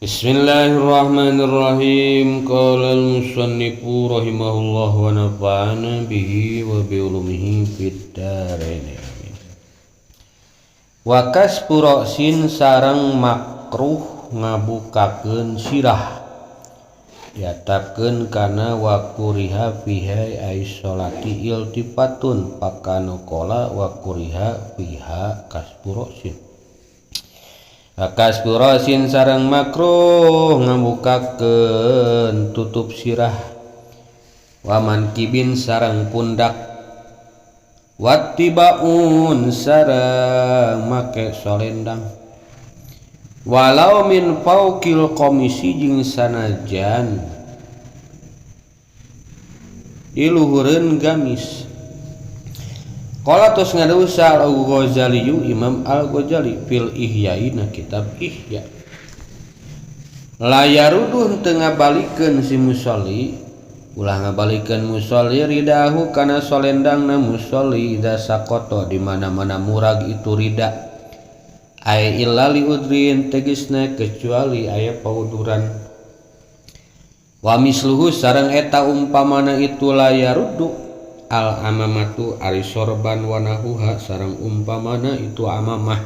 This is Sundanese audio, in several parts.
Bismillahirrahmanirrahim. Qala al-musannifu rahimahullah wa nafa'ana bihi wa bi ulumihi fid dharain. Wa kasbu ra'sin sareng makruh ngabukakeun sirah. Diatapkeun kana wa kuriha fiha ay sholati iltifatun pakana qala wa kuriha fiha kasbu ra'sin. Kasbu ra'sin sareng makruh ngabukakeun tutup sirah. Waman kibin sareng pundak. Wattibaun sareng make solendang. Walau min fauqil qomisi jeung sanajan di luhureun gamis. Qala tos ngadawsa Al-Ghazali Imam Al-Ghazali fil Ihya'i na kitab Ihya. La yaruduh teu ngabalikeun si musolli ulah ngabalikeun musolli ridahu kana solendangna musolli idza saqata di mana-mana murag itu rida. Ay illa li udrin tegasna kecuali aya pauduran. Wa misluhu sareng eta umpamana itu la yaruddu al amamatu ari sorban wanahuha sareng umpamana itu amamah.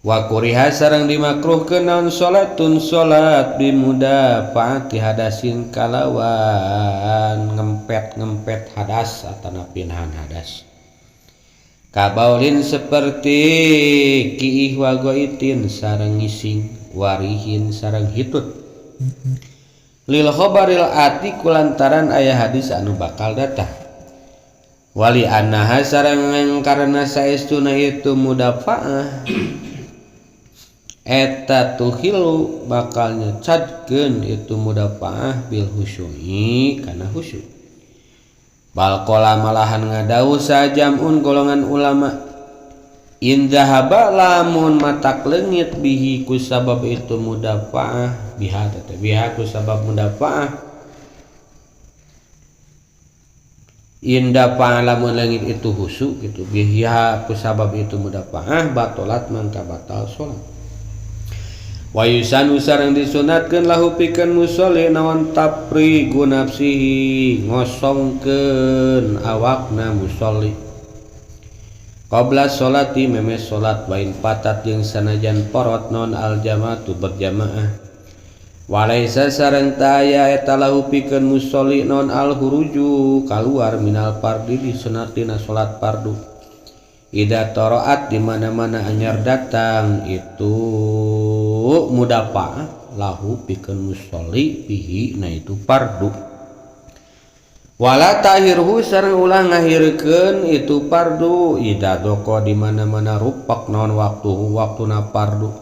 Wa kuriha sareng dimakruhkeun naon salatun salat bimudafaati hadasin kalawan ngempet hadas atanapi nahan hadas. Kabaulin seperti kiih wa goitin sareng ngising warihin sareng hitut. Lil khobaril ati kulantaran aya hadis anu bakal datang. Wali annaha sareng karena saestuna itu mudafaah eta tuhilu bakal nyecadkeun itu mudafaah bil husyui kana husyuk. Bal qala malahan ngadawuh sajamun golongan ulama in dhahaba lamun matak leungit bihi ku sabab itu mudafaah biha ku sabab mudafaah inda lamun leungit itu husu gitu biha ku sabab itu mudafaah batolat mangka batal salat. Wa yusanu sareng disunatkeun lahu pikeun musolli naon tafrigu nafsihi ngosongkeun awakna musolli qabla sholati memes sholat wain patat jeung sanajan porot non al jamaatu berjamaah. Walaisa sareng taya eta lahu pikeun musolli non al huruju kaluar minal fardi disunatina sholat fardu. Ida toroat di mana-mana anyar datang itu mudafaah lahu pikeun musolli bihi na itu fardu. Wala tahirhu sareng ulah ngahirkeun itu fardu ida doko di mana-mana rupak naon waktuna fardu.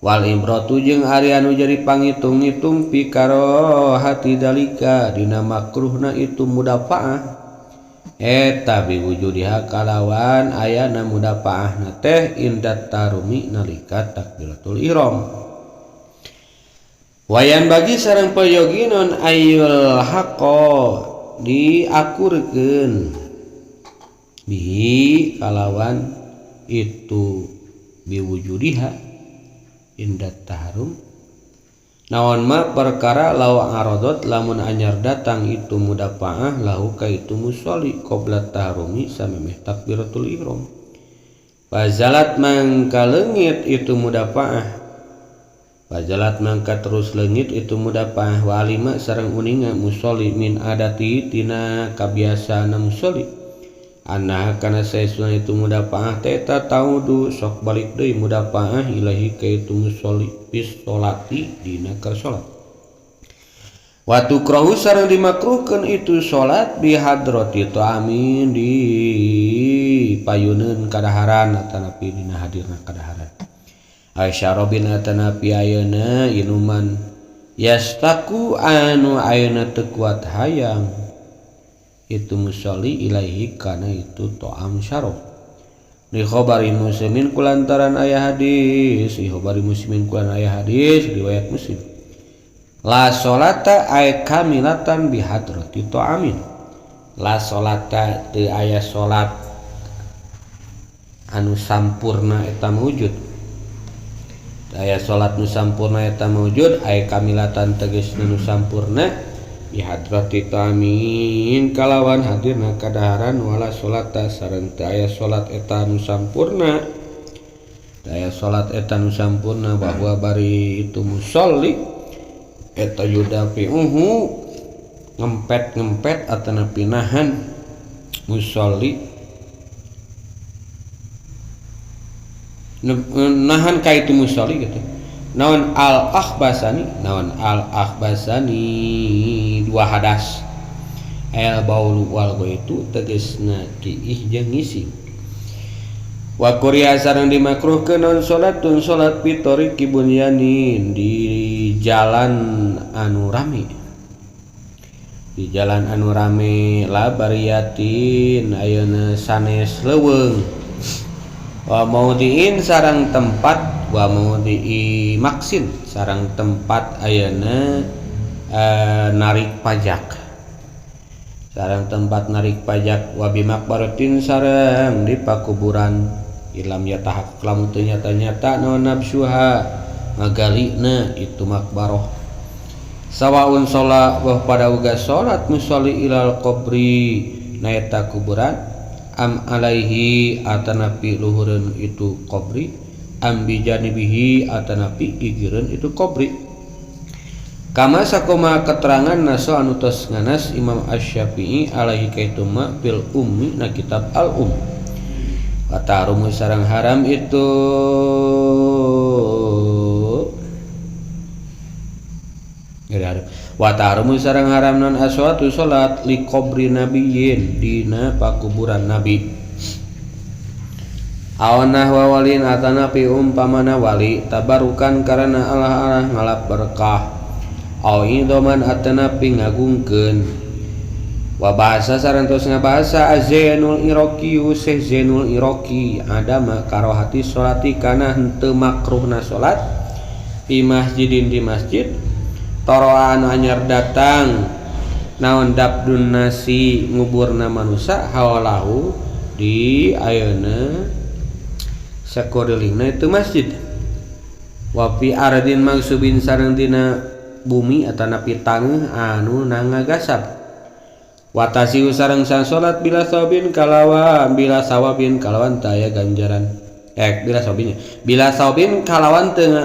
Wal ibratu jeung ari anu jadi pangitung-itung pikarohati dalika dina makruhna itu mudafaah eta biwujudiha kalawan ayana mudafaahna teh indat tarumi nalika takbiratul ihram. Wayan bagi sareng payoginon ayul haqo diakurkeun bihi kalawan itu biwujudiha indat tahrum naon ma perkara lawa aradot lamun anyar datang itu mudafaah lahu ka itu musolli qabla tahrumi samemeh takbiratul ihram. Fazalat mangka leungit itu mudafaah fazalat mangka terus leungit itu mudafaah wa alima sareng uninga musolli min adati tina kabiasaana musolli anna kana saestuna itu mudafaah eta taudu sok balik deui mudafaah ilahi ka itu musolli bis sholati dina keur salat. Wa tukrahu sareng dimakruhkeun itu salat bi hadrati ta'amin di payuneun kadaharan atanapi dina hadirna kadaharan. Aisyarobin atanapi ayeuna inuman yastaku anu ayeuna teu kuat hayang itu musolli ilaihi kana itu to'am syarab. Li khabari muslimin kulantaran aya hadis riwayat Muslim. La sholata ay kamilatan bihadrati to'amin. La sholata teu aya salat anu sampurna eta mawujud aya salat nu sampurna eta maujud aya kamilatan tegasna nu sampurna bihadrati tamin kalawan hadirna kadaharan wala salata sareng teu aya salat eta nu sampurna aya salat eta nu sampurna bahwa bari itu musolli eta yudafi'uhu ngempet atana pinahan musolli nahan kaitu musolli gitu. Naon al akhbasani dua hadas al baulu wal itu tegasna kiih jeung ngisi wa quriya sareng dimakruhkeun naon salatun salat fitori kibunyanin di jalan anu rame la bariyatin ayeuna sanes leuweung wa maudiin sareng tempat wa maudii maksin sareng tempat ayeuna narik pajak wa bimakbaratin sareng di pakuburan ilam yatahaq lamun teu nyata-nyata naon nafsuha ngagalina itu makbaroh sawaun sholat pada uga salat musolli ilal qabri na eta kuburan am alaihi atanapi luhureun itu qabri am bijanibihi atanapi gigireun itu qabri kama sakoma keterangan naso anu tos nganas Imam Asy-Syafi'i alaihi kaitu ma fil ummi na kitab al wa tahrumu sareng haram itu wa tahrumu sareng haram non aswatu salat li qabri nabiyyin dina pakuburan nabi awanah wa walin atanapi umpamana wali tabarukan karena Allah ngalap berkah au idoman atanapi ngagungkeun wa bahasa sarantos ngabahasa Zainul Iraqi Syekh Zainul Iraqi adama karohati salati kana henteu makruhna salat di masjidin di masjid toroan anyar datang naon dabdun nasi nguburna manusia hawalahu di ayeuna sakodelingna itu masjid wa fi ardin magsubin sareng dina bumi atanapi taneuh anu nangagasap watasi sareng salat bila sawabin kalawan taya ganjaran bila sawabin kalawan teu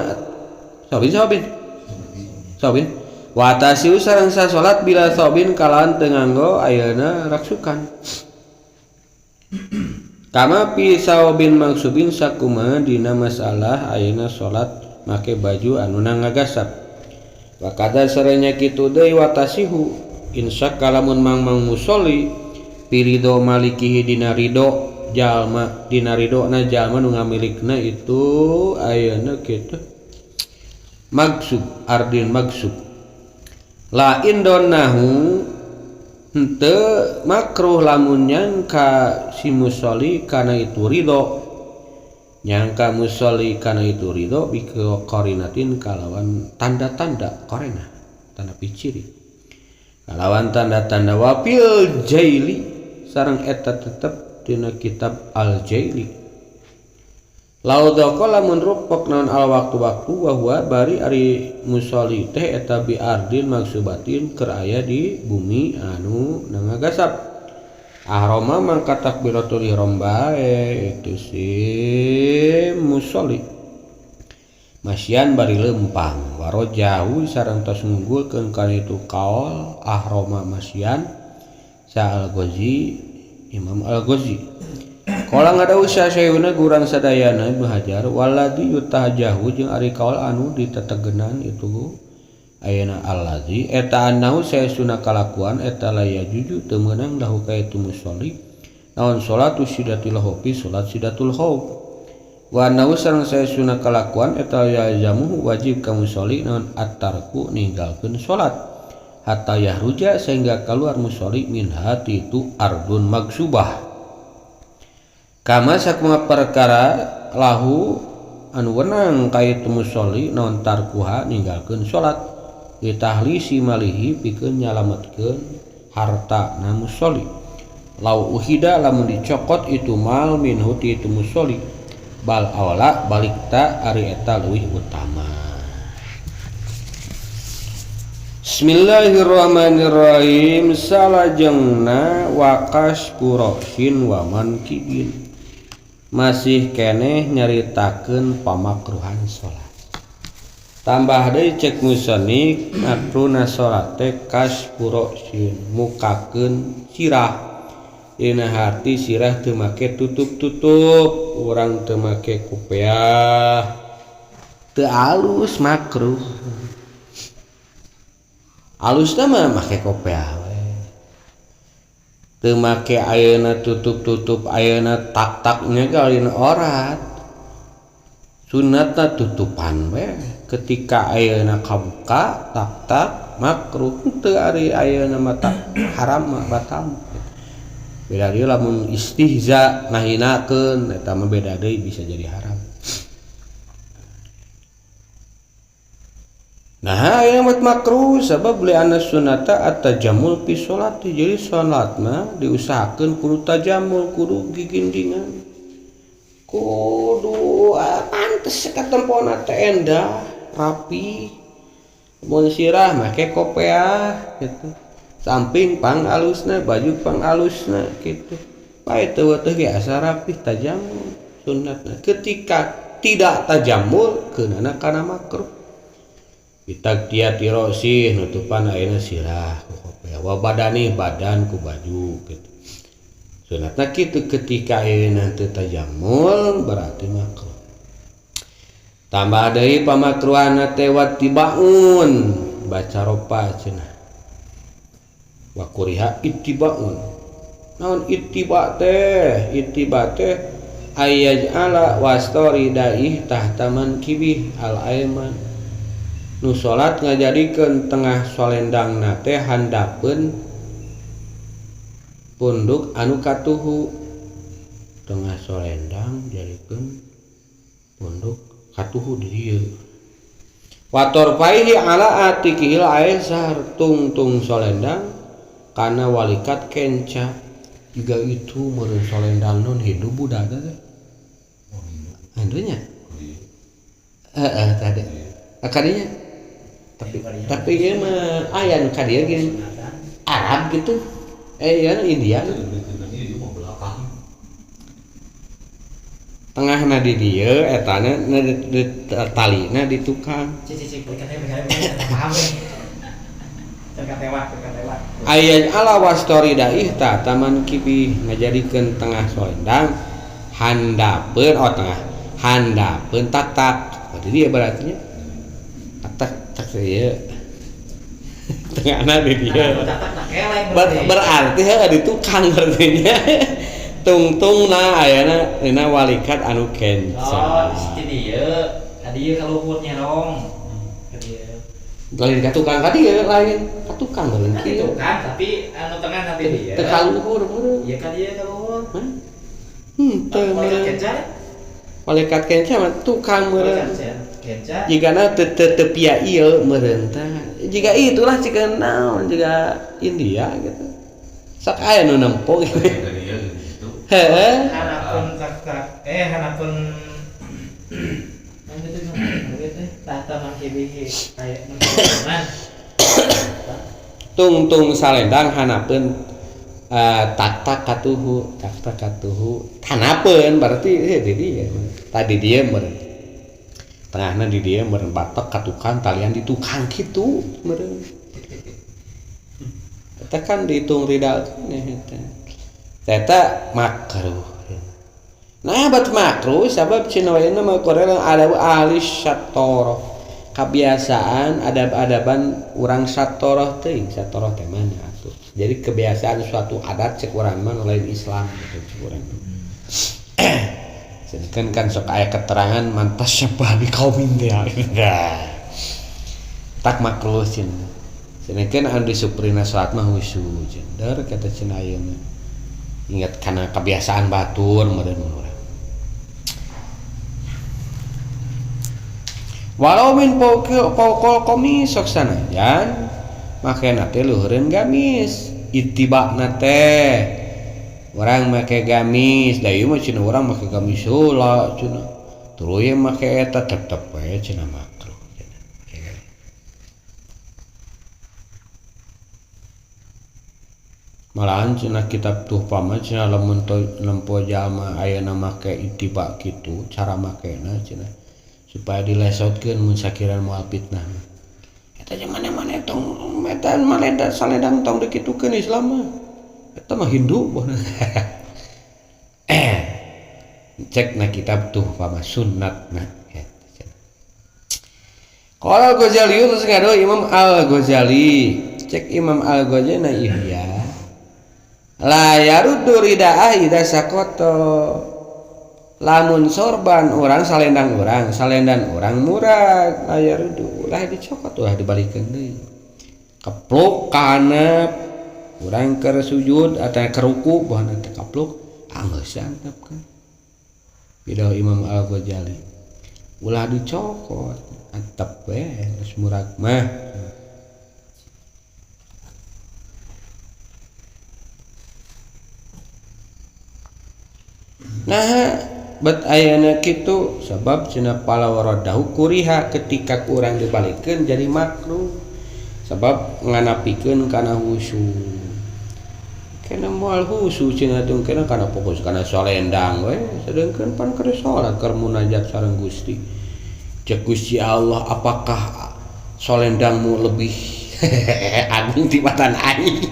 sobin watasi sareng salat bila sobin kalawan teu nganggo ayeuna raksukan kama pi sawabin maksubin sakuma dina masalah ayeuna salat make baju anu nangagasap wa kada sarenya kitu deui watasihu insya kalamun mang musolli pirido malikihi dina ridho jalma na jalma nu ngamilikna itu ayeuna kitu maksub ardin maksub la indonahu henteu makruh lamun nyangka si musolli kana itu ridho nyangka musolli kana itu ridho bika qarinatin kalawan tanda-tanda qarina tanda piciri kalawan tanda-tanda wapil jaili sareng eta tetep dina kitab al jaili laudoko lamun rupok naon al waktu-waktu bahwa bari ari musolli teh eta bi ardin maksubatin keur aya di bumi anu nangagasap ahroma mangka takbiratul ihram bae itu si musolli masyian bari lempang waro jauh sareng tos ngunggulkeun kana itu kaul ahroma masyian sa al-Ghazi Imam al-Ghazi Kala ngadawu saeuna gurang sadayana Ibnu Hajar waladhi yutahajahu jeung ari kaul anu ditetegenan itu ayeuna allazi eta annahu saesuna kalakuan eta la yajuju teu meunang lahu ka itu musolli naon salatu sidatul khaufi salat sidatul khauf wa annahu sareng saesuna kalakuan eta yajamu wajib ka musolli naon at-tarku ninggalkeun salat hatta yahruja sehingga keluar musolli min hati itu ardun magsubah kama sakuma perkara lahu anu wenang kaitu musolli naon tarkuha ninggalkeun salat ditahlisi malihi pikeun nyalametkeun harta na musolli lau uhida lamun dicokot itu mal minhu ti itu musolli bal aula balikta ari eta leuwih utama. Bismillahirrahmanirrahim. Salajengna wakas kuroshin waman kibin masih keneh nyaritakeun pamakruhan salat. Tambah deui cek musannif makruhna salat teh kaspurosin mukakeun sirah. Dina hati sirah teu make tutup-tutup, urang teu make kopiah. Teu alus makruh. Alusna mah make kopiah we. Teu make ayeuna tutup-tutup, ayeuna tak-taknya galina orat. Sunatna tutupan we. Ketika ayeuna kabuka tak-tak makruh, teu ari ayeuna mah haram mah batal. Beda deui lamun istihza ngahinakeun eta mah beda deui bisa jadi haram. Nah, ayeuna mah makruh sabab li anna sunnata at-tajammul fi sholati. Jadi salatna diusahakeun kudu tajamul, kudu gigindingan. Kudu pantes katempona teh endah, rapi. Mun sirah make kopiah gitu. Samping pang alusna, baju pang alusna gitu. Bae teu teh ge asa rapih tajamul sunnatna. Ketika tidak tajamul keunana kana makruh. Bitaqtiyati ra'si nutupan ayeuna sirah ku kopiah wa badani badan ku baju gitu. Sunatna kitu ketika ayeuna teu tajamul berarti makruh. Tambah deui pamakruhana teh wattibaun baca ropa cenah. Wa kuriha ittibaun. Naon ittiba teh? Ittiba teh ayyaj'ala wastoridai tahtaman kibih al-ayman. Nu salat ngajadikeun tengah solendangna teh handapeun punduk anu katuhu. Tengah solendang jadikeun punduk katuhu di dieu. Wa torfaihi ala atikil aisar tungtung solendang kana walikat kenca. Juga itu meureun solendang non hidup budak teh. Andunya? Tadi. Akadinya? Tapi ieu mah aya nu kadieu gini. Arab gitu. Ya India. Tengahna di dieu etana talina di tukang. Cicik paham we. Ayat ala wastoridai ta taman kibi ngajadikeun tengah solendang handapeun tengah handapeun tak-tak. Berarti dia berartinya tak saya tengahna di dia. Berarti di tukang berartinya. Tungtungna ayeuna dina walikat anu kenca. Oh, di dieu. Adieu kaluhurnya dong. Lain ka tukang ka dieu lain ka tukang meureun kieu. Tukang tapi anu tengah nanti dia. Teu kaluhur meureun. Ieu ka dieu kaluhur. Teu meureun. Walikat kenca mah tukang meureun. Kenca. Jigana teu tepia ieu meureun tah. Jiga itulah cikeun naon jiga India gitu. Sok aya nu nempo gitu. Heeh. Hanapun tak hanapun tahtaman kibihi aya meureun. Tungtung salendang hanapeun tak-tak katuhu hanapeun berarti di dieu. Tadi dia meureun. Tengahna di dieu meureun batok ka tukang talian di tukang kitu meureun. Eta kan dihitung ridalkeun eta. Eta makruh. Nah, bat makruh sabab cenah wae mah korela ada ahli syatoroh. Kebiasaan adab-adaban urang syatoroh teuing. Syatoroh teh mana atuh. Jadi kebiasaan suatu adat cek urang mah lain Islam gitu cek urang. Sedangkan kan sok aya keterangan mantas syabah bi kaumin teh. Tak makruh cenah. Sedangkan anu disuprina salat mah husu jender kata cenah ayeuna. Ingat kana kebiasaan batur meureun urang. Walau min pokol komis sok sanajan makena teh luhureun gamis itibana teh orang make gamis da ieu mah cenah urang make gamis heula cenah terus ye make eta tetep we cenah makruh cenah. Malahan cenah kitab tuhfa mah cenah lamun lempo jalma ayeuna make ittiba kitu cara makena cenah supaya dilesotkeun mun sakiran moal fitnah. Eta jeung mana-mana tong eta maleda saledang tong dikitukeun Islam mah. Eta mah Hindu boh. Cek na kitab tuhfa mah sunnatna eta. Qala Al-Ghazali terus ngado Imam Al-Ghazali. Cek Imam Al-Ghazali na ihya. La yaruddu ridaah idza saqata. Lamun sorban orang salendang orang murag layar itu ulah dicokot ulah dibalikeun deui kepluk kana urang keur sujud atawa keur ruku bohna teh kepluk geus antepkeun bidah Imam Al-Ghazali ulah dicokot antep we geus murag mah nah bet ayana kitu sabab cenah palawaradahu kuriha ketika kurang dibalikeun jadi makruh sabab nganapikeun kana husu kana moal husu cenah tong kana fokus kana salendang we sedengkeun pan keur salat keur munajat sareng Gusti cek Gusti Allah apakah salendangmu lebih agung tibatan aing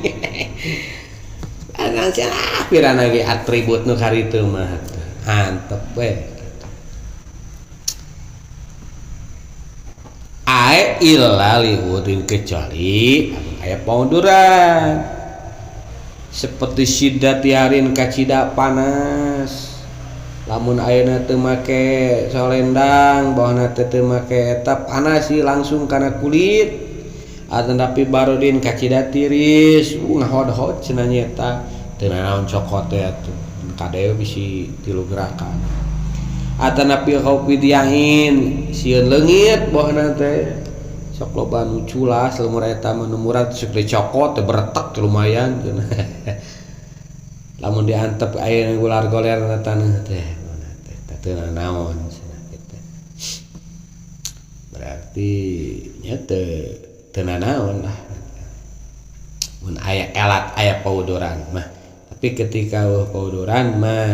ana cenah pirana ge atribut nu karitu mah antep we ae illa liwudin kecuali aya paunduran seperti siddati harin kacida panas lamun ayeuna teu make salendang bahwana teu make eta panas sih langsung kana kulit tapi barodin kacida tiris ngahod-hod cenah nyeta teu naon cokot teh atuh kadeu bisi 3 gerakan atanapi kopi diahin sieun leungit bohna teh sok loba nu culas lamun eta mah nu murad sok dicokot teh beretek lumayan cenah lamun diantep aya ular goler na taneuh teh teu naon cenah kitu berarti nya teu naon lah mun aya elat aya paudoran mah tapi ketika paudoran mah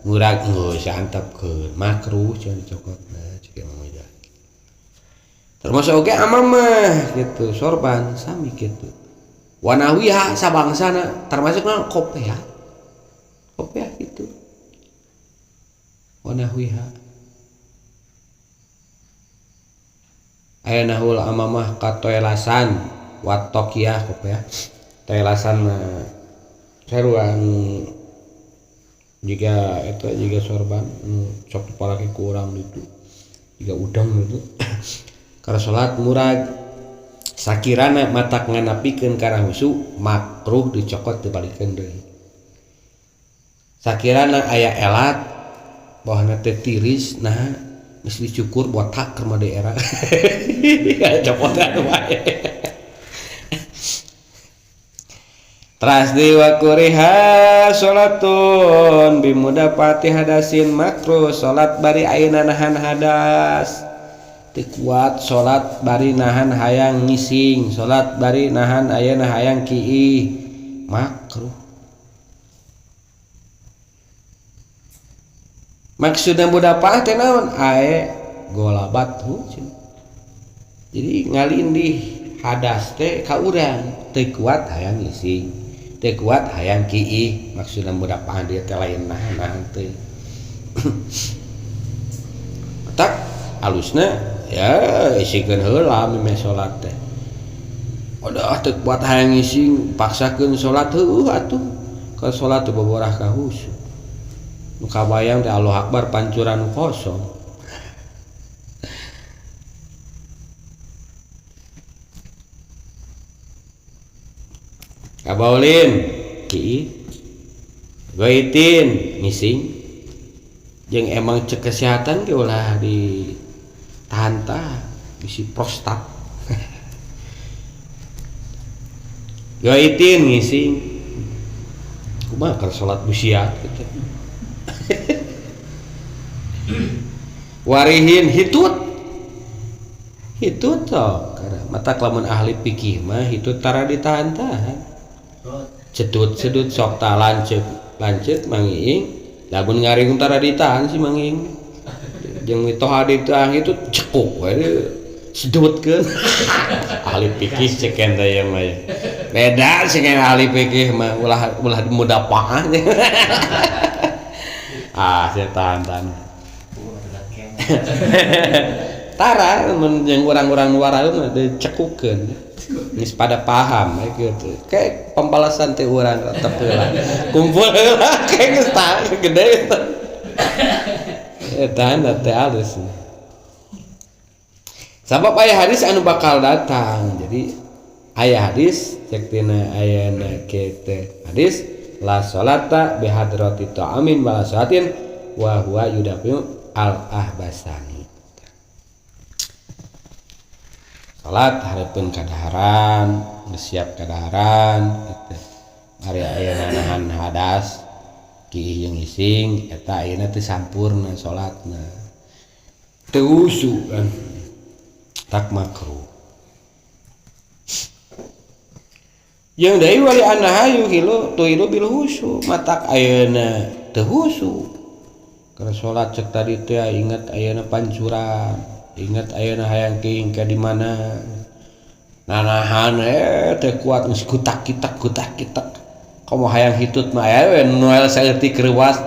murag geus antepkeun makruh cenah cokotna cek Imam Ghazali termasuk oge amam mah kitu sorban sami kitu wanawiha sabangsana termasuk naon kopiah kitu wanawiha aya nahul amamah katoelasan watokiyah kopiah toelasan mah sarua jika eta jika sorban sok dipalake ku urang ditu jika udang itu karena salat murag sakirana matak nganapikeun kana husu makruh dicokot dibalikeun deui sakirana aya elat bahwana teh tiris nah geus dicukur botak keur daerah copotan wae Trasdi wa kuriha sholatun bimudapati hadasin makruh sholat bari ayeuna nahan hadas teu kuat sholat bari nahan hayang ngising sholat bari nahan ayeuna hayang kiih makruh maksudna budapah teh naon ae golabat jadi ngalindih hadas teh ka urang teu kuat hayang ngising teu kuat hayang kiih maksudna budapah dia teh lain nahan teh tak alusna ya isikeun heula meme salat teh udah teu kuat hayang ngising paksakeun salat heueuh atuh ka salat teh boborah ka husu nu kabayang teh Allahu Akbar pancuran kosong kabaulin kiih goitin ngising jeung emang cek kesehatan ge ulah di tahan bisi prostat goitin ngising kumaha keur salat busiat gitu. Warihin hitut sok karena mata lamun ahli fikih mah hitut tara ditahan-tahan. Cedut sok ta lanceuk mangiing lamun ngaring tara ditahan si mangiing. Jeung mitoh hadi teu itu cekuk we sedutkeun. Ahli fikih ceken teh mah. Beda ceken ahli fikih mah ulah mudapah. Saya tahan. Tara mun jeung urang-urang waraeum mah dicekukeun. Geus pada paham gitu. Kayak pembalasan teh urang tetep heula. Kumpul heula kayak geus tah gede. Eta teh alus. Sabab aya hadis anu bakal datang. Jadi aya hadis cek tina ayana kitu. Hadis la sholata bi hadrati ta'amin wala salatin wa huwa yudafi'u al-ahbasani. Salat hareupeun kadaharan, siap kadaharan gitu. Ari ayeuna nahan hadas kieu jeung ising eta ayeuna teu sampurna salatna. Teu wusu kan. Tak makruh. Jeung deui wali anahayu hilu bil husu, matak ayeuna teu husu. Keur salat cek tadi teh ingat ayeuna pancuran. Ingat ayeuna hayang king ka di mana. Nanahan teu kuat geus kutak-kitak. Komo hayang hitut mah aya we noel saeutik reuwas.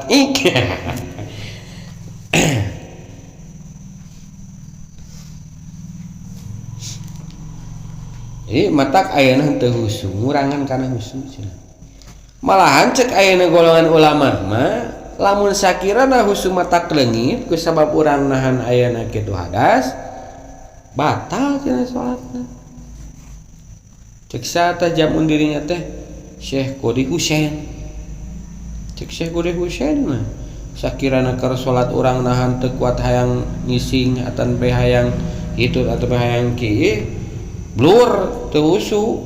Matak ayeuna teu husu, ngurangan kana husu cenah. Malahan cek ayeuna golongan ulama mah lamun sakirana husu matak leungit ku sabab urang nahan ayeuna kitu hadas batal cenah salatna. Cek sata jamun dirinya teh Syekh Qodi Husain. Cek Syekh Qodi Husain mah sakirana keur salat urang nahan teu kuat hayang ngising atan bae hayang hitut atau bae hayang kieu blur teu husu.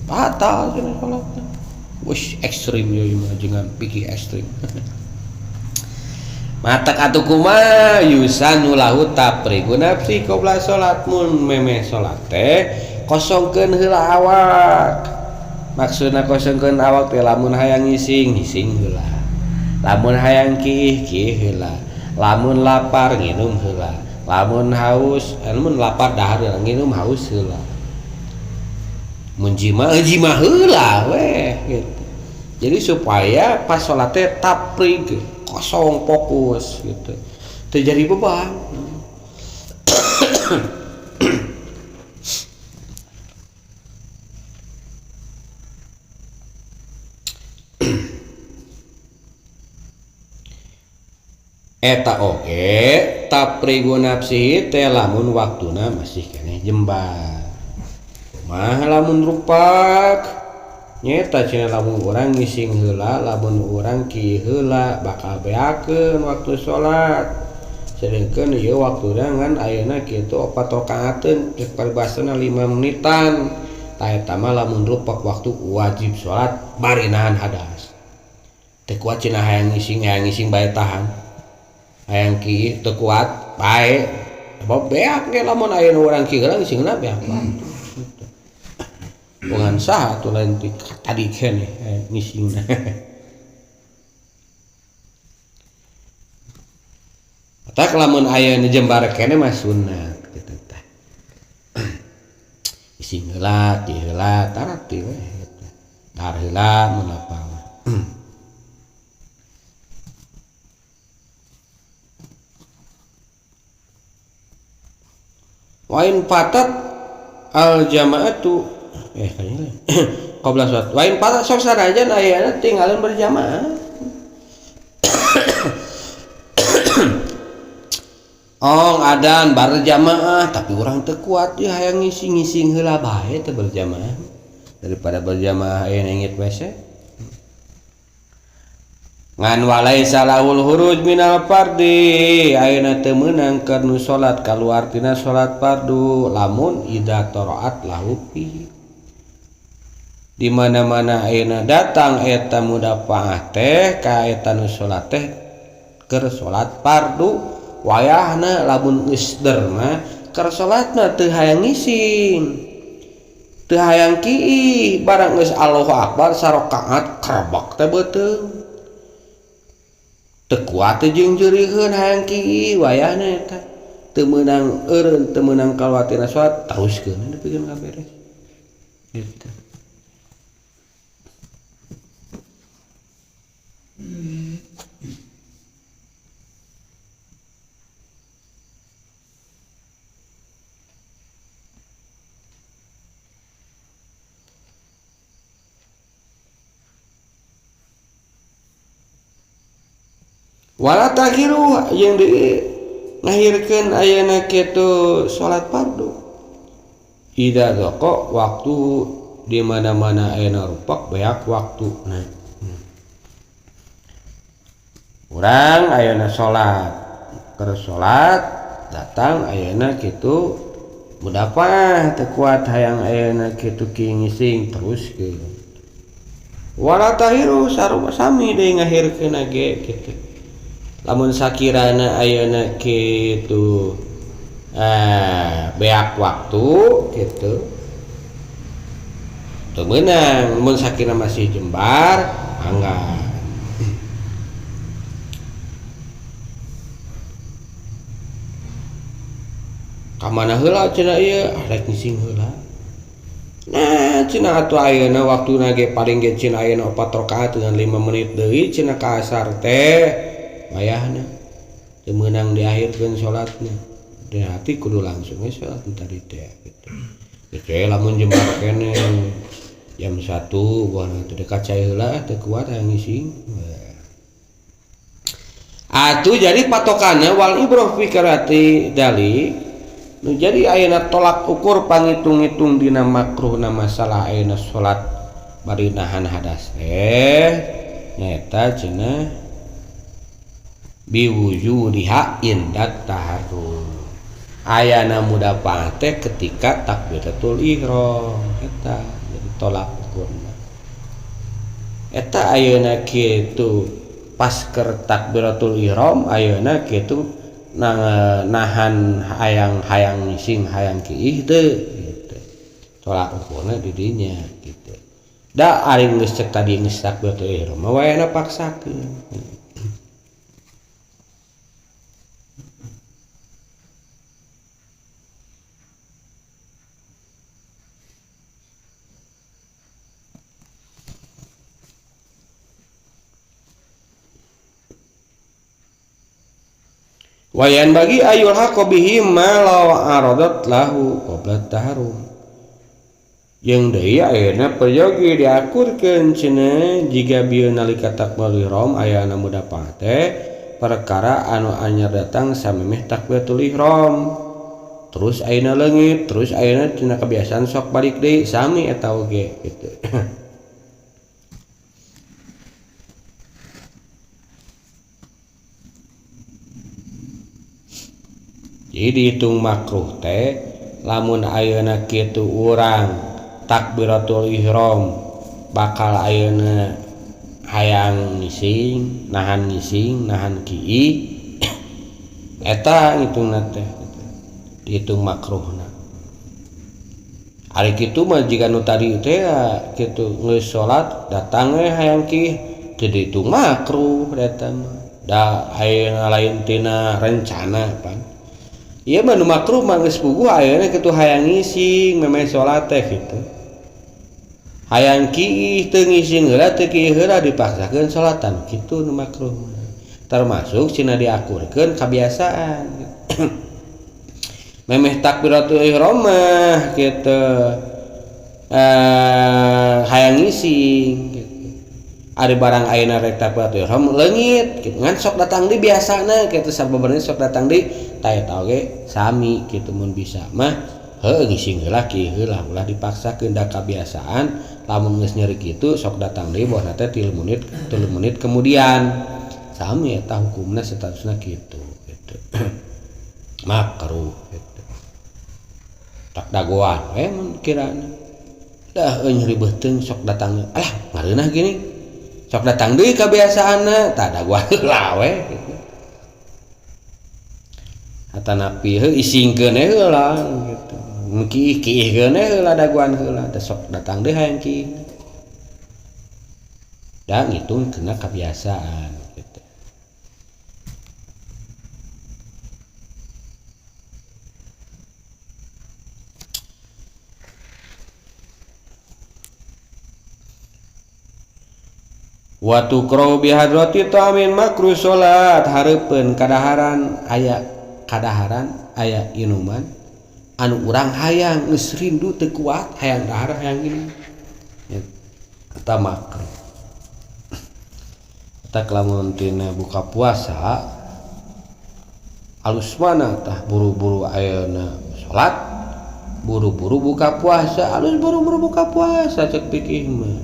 Batal cenah salatna. Wis ekstrim ieu mah jangan pikir ekstrim. Matak atuh kumaha yusanu lahu tafriqu nafsi qabla salat mun memeh salat teh kosongkeun heula awak. Maksudna kosongkeun awak teh lamun hayang ngising heula. Lamun hayang kiih heula. Lamun lapar nginum heula. Lamun haus, lamun lapar dahar nginum haus heula. Mun jima heula weh gitu. Jadi supaya pas salat teh tafriq kosong fokus gitu. Teu jadi beban. Eta oge tafriqu nafsi teh lamun waktuna masih keneh jembar. Mah lamun rupak nyeta cenah lamun urang ngising heula lamun urang kieu heula bakal beakeun waktu salat. Sedengkeun ieu waktuna ngan ayeuna kitu 4 rakaateun cek paribasana 5 menitan. Tah eta mah lamun rupak waktu wajib salat bari nahan hadas. Teu kuat cenah hayang ngising bae tahan. Hayang kieu teu kuat bae. Sebab beak ge lamun ayeuna urang kieu heula ngisingna beak. Bungan saha atuh lain tadi keneh ngisingna. Tak lamun aya nu jembar keneh mah sunat kitu teh. Ising heula, ti heula, tarati we kitu. Dar heula mun apa mah. Wa in fatat al jama'atu kayaknya qabla salat wa in fatat sok sarajan ayeuna tinggalin berjamaah. Adan berjamaah tapi urang teu kuat ye hayang ngising heula bae teu berjamaah daripada berjamaah aya ngit wese. Ngan walaisa lahul huruj minal fardi ayeuna teu meunang keur nu salat kaluar tina salat fardu lamun idza taraat lahu fi di mana-mana ayeuna datang eta mudapaah teh ka eta nu salat teh keur salat fardu wayahna lamun geus derma keur salatna teu hayang ngising teu hayang kieu barang geus Allahu Akbar sarakaat krebak teh beuteung teu kuat teh jeung jeureuheun hayang kieu wayahna eta teu meunang eureun teu meunang kalwatina salat teruskeun nepikeun ka beres gitu. Wala takhiru yang di ngahirkeun ayeuna kitu salat fardu. Ida doko waktu di mana-mana ayeuna rupak beak waktuna. Urang ayeuna salat, keur salat datang ayeuna kitu mudapah teu kuat hayang ayeuna kitu ngising teruskeun. Wala tahiru sarua sami deui ngahirkeun ge kitu. Lamun sakirana ayeuna kitu beak waktu kitu teu meunang mun sakirana masih jembar anggar ka mana heula cenah ieu rek ngising heula nah cenah atuh ayeuna waktuna ge paling ge cenah ayeuna 4 rakaat dengan 5 menit deui cenah ka asar teh wayahna teu meunang diakhirkeun salatna teh hati kudu langsung we salat tadi teh gitu. Teh lamun jembar kene jam 1 buana teu dekat cai heula teu kuat hayang ngising. Atuh jadi patokanna wal ibrah fi qiraati dali nu jadi ayeuna tolak ukur pangitung-itung dina makruh na masalah ayeuna salat bari nahan hadas teh nyaeta cenah biwujudiha indat taharrum ayana mudapah teh ketika takbiratul ihram eta jadi tolak ukurna eta ayeuna kitu pas keur takbiratul ihram ayeuna kitu nahan hayang ngising hayang kiih teu gitu tolak ukurna di dinya gitu da ari geus cek tadi geus takbiratul ihram wayana paksakeun. Wayan bagi ayul haqqabihi ma law aradat lahu qabla taharum yang deui ayeuna peryogi diakurkeun cenah jiga bieu nalika takbiratul ihram ayana mudapah teh perkara anu anyar datang samemeh takbiratul ihram terus ayeuna leungit terus ayeuna cenah kebiasaan sok balik deui sami eta oge kitu. Jadi dihitung makruh teh lamun ayeuna kitu urang takbiratul ihram bakal ayeuna hayang ngising nahan kieu eta ngitungna teh dihitung makruhna ari kitu mah jiga nu tadi teh kitu geus salat datang we hayang kieu teu dihitung makruh eta mah da ayeuna lain tina rencana pan. Ieu mah nu makruh mah geus puguh ayeuna kitu hayang ngising memeh salat teh kitu. Hayang kiih teu ngising heula teu kiih heula dipaksakeun salatan kitu nu makruh. Termasuk cenah diakurkeun kabiasaan. Memeh takbiratul ihram mah kitu hayang ngising kitu. Ari barang ayeuna rek takbiratul ihram leungit kitu ngan sok datang di biasana kitu sababaraha sok datang di ta eta oge sami kitu mun bisa mah heuh ngising heula kieu heula ulah dipaksakeun da kabiasaan lamun geus nyeri kitu sok datang deui bohna teh 3 menit kemudian sami eta hukumna statusna kitu makruh kitu tak dagoan we mun kirana dah nyeri beuteung sok datang alah ngareunah gini sok datang deui kebiasaanna tah da gua heula we atanapi isingkeun heula gitu mungkin heula daguan heula da sok datang deui hayang kieu da ngitung kena kebiasaan gitu. Watu krau bihadrati ta'amin makruh salat hareupeun kadaharan aya inuman anu urang hayang geus rindu teu kuat hayang dahar hayang minum eta makruh. Eta lamun tina buka puasa alus mana tah buru-buru ayeuna salat buru-buru buka puasa alus buru-buru buka puasa cek pikir mah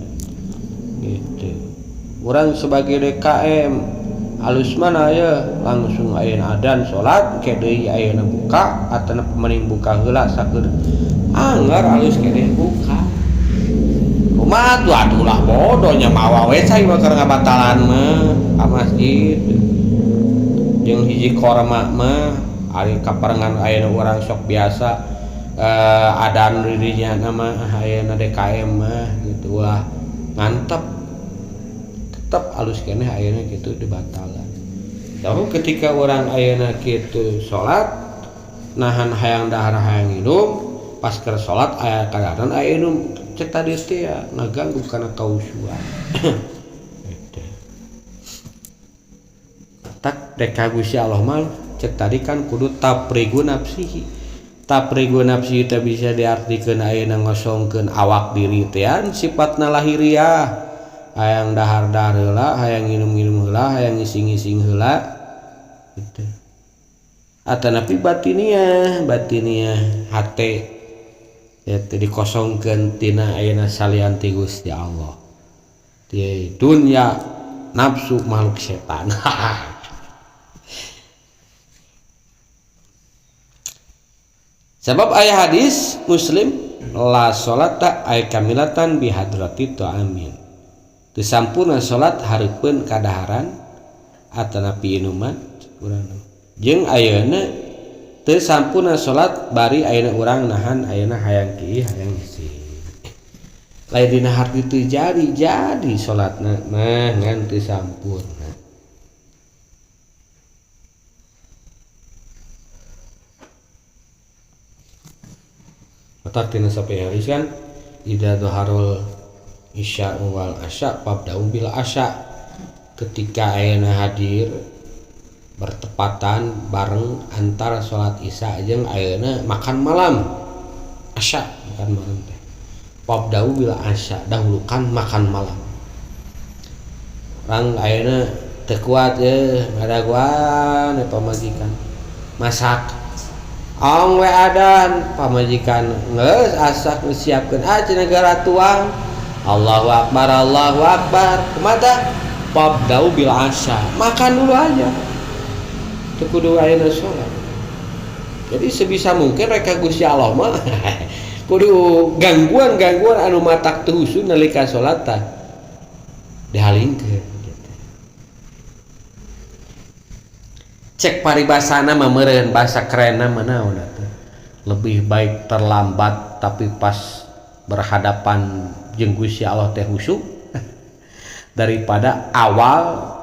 gitu. Urang sebagai DKM alus mana ya langsung ayeuna adan salat ke deui ayeuna buka atana mending buka heula sakeur anggar alus ke deui buka kumaha tuh atulah bodohnya mawa we cai mah keur ngabatalan mah ka masjid jeung hiji korma mah ari kaparengan ayeuna urang sok biasa adan dirinya nama ayeuna DKM mah gitu ulah ngantep tetap alus keneh ayeuna kitu dibatalan. Tapi ketika orang ayeuna kitu salat nahan hayang dahar hayang minum pas keur salat aya kadaharan aya minum cek tadi teh ya ngaganggu kana kausuan. Tak deka Gusti Allah mah cek tadi kan kudu taprigu nafsihi. Taprigu nafsihi teh bisa diartikeun ayeuna ngosongkeun awak diri teh sifatna lahiriah. Hayang dahar-dahar heula, hayang nginum-nginum heula, hayang ngising-ngising heula gitu. Atanapi batiniah hate eta dikosongkeun tina ayeuna salian ti Gusti Allah. Ti dunya nafsu makhluk setan. Sebab aya hadis Muslim la sholata ay kamilatan bihadrati ta'amin. Teu sampurna salat hareupeun kadaharan atanapi inuman urang jeung ayeuna teu sampurna salat bari ayeuna urang nahan ayeuna hayang kieu hayang hiji lain dina hati teu jadi salatna mah ngan teu sampurna. Mata tina sape hadis kan ida dhaharul isya wal asya fabda'u bil asya ketika ayeuna hadir bertepatan bareng antara salat isya jeung ayeuna makan malam asya makan malam teh fabda'u bil asya dahulukan makan malam. Rang ayeuna teu kuat ngadaguan pamajikan masak ong we adan pamajikan geus asak siapkeun cenah gara tuang Allahu Akbar kemana? Fabda'u bil asya makan dulu aja teu kudu ayeuna salat. Jadi sebisa mungkin reka Gusti Allah mah kudu gangguan anu matak teu husu nalika salat tah dihalingkeun gitu. Cek paribasana mah meureun bahasa kerenna mah naon atuh lebih baik terlambat tapi pas berhadapan jeung Gusti Allah teh husuk daripada awal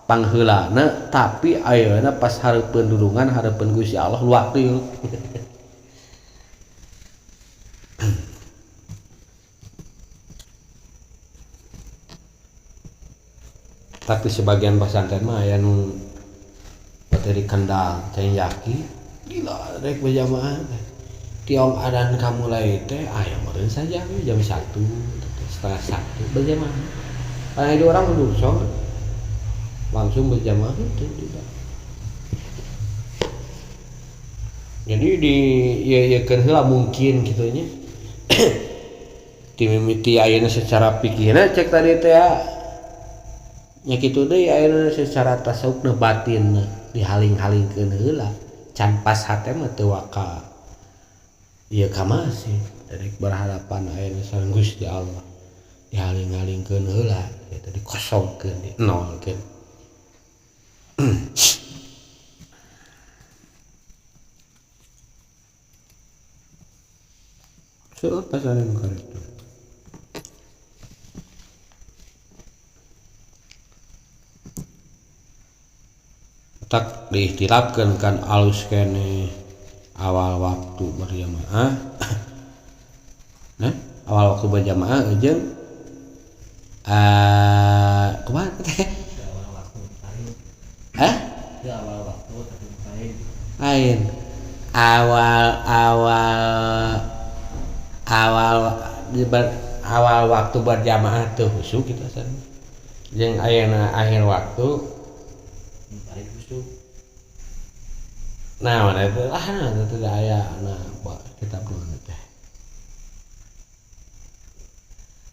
pangheulana tapi ayeuna pas hareupeun dudungan hareupeun Gusti Allah luak deui. Tapi sebagian pesantren mah aya nu materi kendal teh yaki gila rek berjamaah tiong adan kamu mulai teh aya meureun saja jam 1 setengah 1 berjamaah. Ada dua orang duduk sholat langsung berjamaah itu juga. Jadi di ya heula mungkin kitu nya. Ti mimiti ayeuna secara pikirna cek tadi teh nya kitu deui ayeuna secara tasawufna batinna dihaling-halingkeun heula can pas hate mah teu waka ieu kamasih dari berhadapan aya sareng Gusti Allah dihaling-halingkeun heula eta dikosongkeun dinolkeun. Seueur pasareun karetu. Tak diihtilafkeun kan alus kene awal waktu berjamaah. Nah, awal waktu berjamaah jeung kumaha teh? Awal waktu lain. Hah? Itu awal waktu tapi lain. Lain. Awal waktu berjamaah teu husuk kita san. Jeung ayeuna akhir waktu Balik busuk. nah mana itu itu aya kitab naon teh.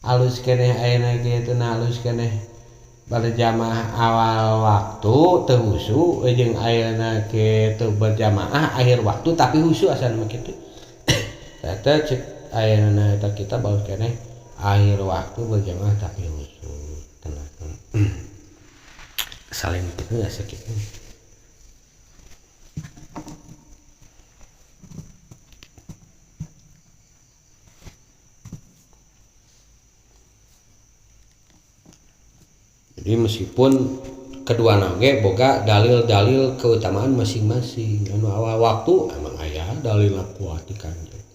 Alus keneh ayeuna kitu nah alus keneh berjamaah awal waktu teu husu jeung ayeuna kitu berjamaah akhir waktu tapi husu asalna kitu. Eta cek ayeuna eta kita baru keneh akhir waktu berjamaah tapi husu. Tenang. Salin kitu ya sakitu. Jadi meskipun kedua nage boga dalil-dalil keutamaan masing-masing. Anu awal waktu emang aya dalilna kuat di Kanjeng.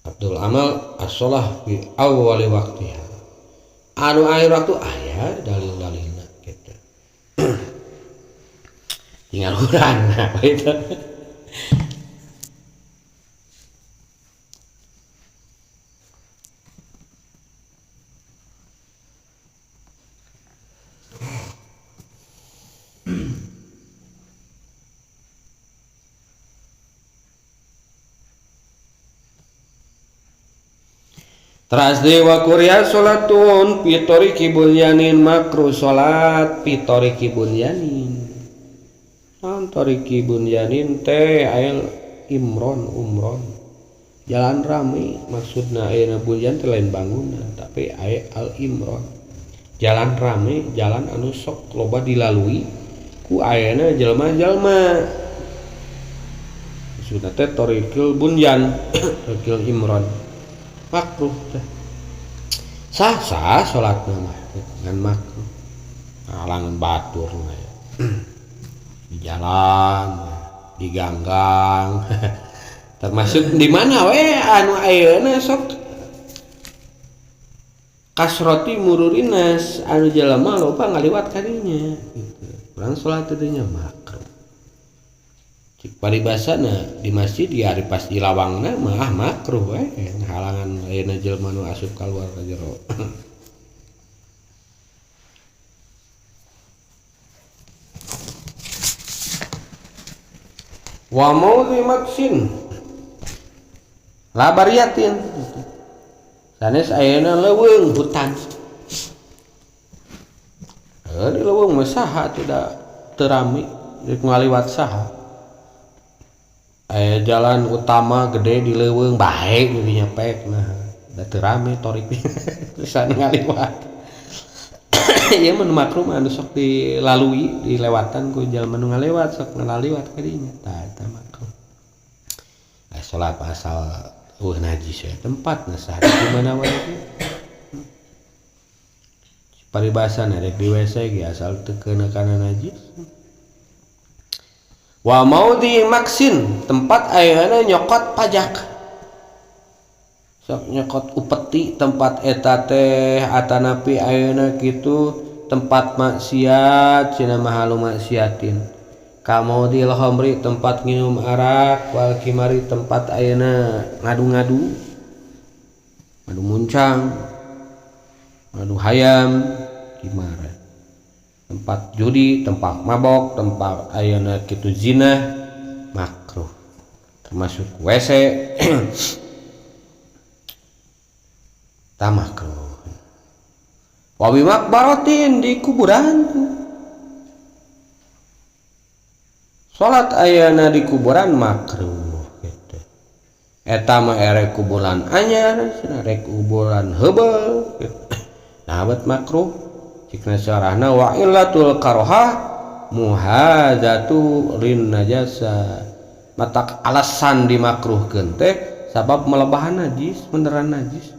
Abdul Amal as-shalah fi awwali waqtiha. Anu akhir waktu aya dalil-dalilna gitu. Tinggal urang nah itu. Terasdi wa kuriya sholatun pitori kibunyanin makruh sholat pitori kibunyanin tori kibunyanin teh ail umron jalan rame maksudna ayeuna bunyan teh lain bangunan tapi aya al imron jalan rame jalan anu sok loba dilalui ku ayeuna jelema-jelema maksudna teh torikil bunyan torikil imron makruh teh sah salatna mah dengan makruh halangan batur mah ya. Di jalan di ganggang termasuk di mana we anu ayeuna sok kasroti mururinas anu jelema loba ngaliwat ka dinya gitu. Urang salat teh dinya makruh. Cik paribasana di masjid di hari pas di lawangna mah makruh we halangan ayeuna jelema nu asup kaluar ka jero. Wa maudhi maksin labariatin sanes ayeuna leuweung hutan. Di leuweung mah saha tidak teu rame rek ngaliwat saha. Aya jalan utama gede di leuweung bae dinya pek nah da teu rame torik pisan ngaliwat. Ieu mah makruh anu sok dilalui dilewatan ku jalma nu ngalewat sok ngalaliwat ka dinya tah eta makruh. Salat asal najis we tempatna sah di mana wae. Paribasana rek di WC ge asal teu keuna kana najis. Wa maudhi maksin tempat ayeuna nyokot pajak sok nyokot upeti tempat eta teh atanapi ayeuna kitu tempat maksiat cenah mahalu maksiatin ka maudhil khamri tempat nginum arak wal kimari tempat ayeuna ngadu-ngadu ngadu muncang ngadu hayam kimara tempat judi, tempat mabok, tempat ayeuna kitu zina makruh termasuk WC ta makruh. Wa bi maqbaratin di kuburan salat ayeuna di kuburan makruh gitu. eta mah erek kuburan anyar cenah rek kuburan heubeul nah bet makruh cikna sarahna wa illatul karohah muhadzatu lin najasa matak alasan dimakruhkeun teh sabab melebahan najis beneran najis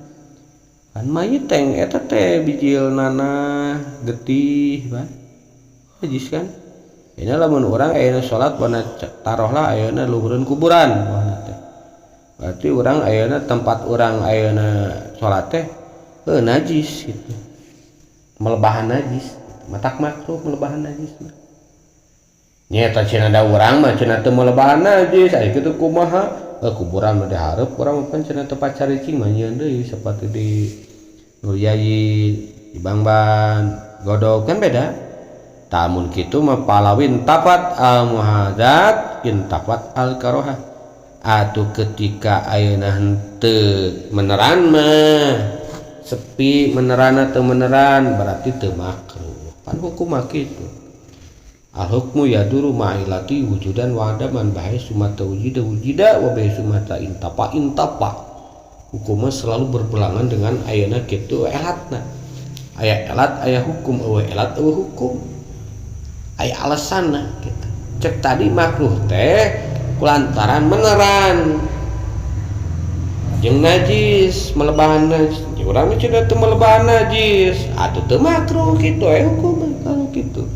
kan mayit teh eta teh bijilna getih bah najis kan ini lamun urang ayeuna salat bana tarohlah ayeuna luhureun kuburan bahana teh berarti urang ayeuna tempat urang ayeuna salat teh najis gitu melebahan najis matak makruh melebahan najis nyata cenah da urang mah cenah teu melebahan najis aya kitu kumaha kuburan mah dihareup urang mah cenah tempat caricing mah nyieun deui saperti di Nuryai di Bangban Godog kan beda tamun kitu mah palawin tapat al muhadzat intafat al karohah atuh ketika ayeuna henteu meneran mah sepi meneran atau meneran berarti teu makruh kan hukum kitu al hukmu yaduru ma'ilati wujudan wa adaman bahaya sumata wujida wa bahaya sumata intapa hukumnya selalu berpelangan dengan ayeuna kitu elatna aya elat aya hukum eueuh elat eueuh hukum aya alasanna kitu cek tadi makruh teh kulantaran meneran jeung najis melebahan najis urang mah cenah teu melebahan najis atuh teu makruh kitu aya hukum kalau kitu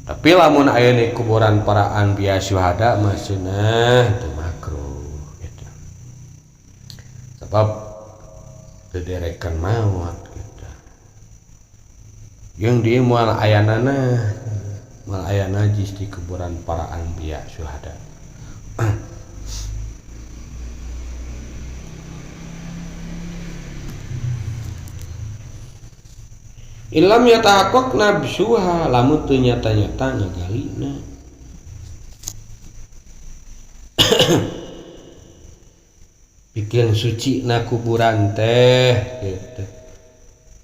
tapi lamun aya di kuburan para anbiya syuhada mah cenah teu makruh gitu sebab teu derekan maot gitu yang dia moal ayanana mal aya najis di kuburan para anbiya syuhada ilam yatahaqqaq nabsuha lamun teu nyata-nyata ngagalina bikin suci na kuburan teh gitu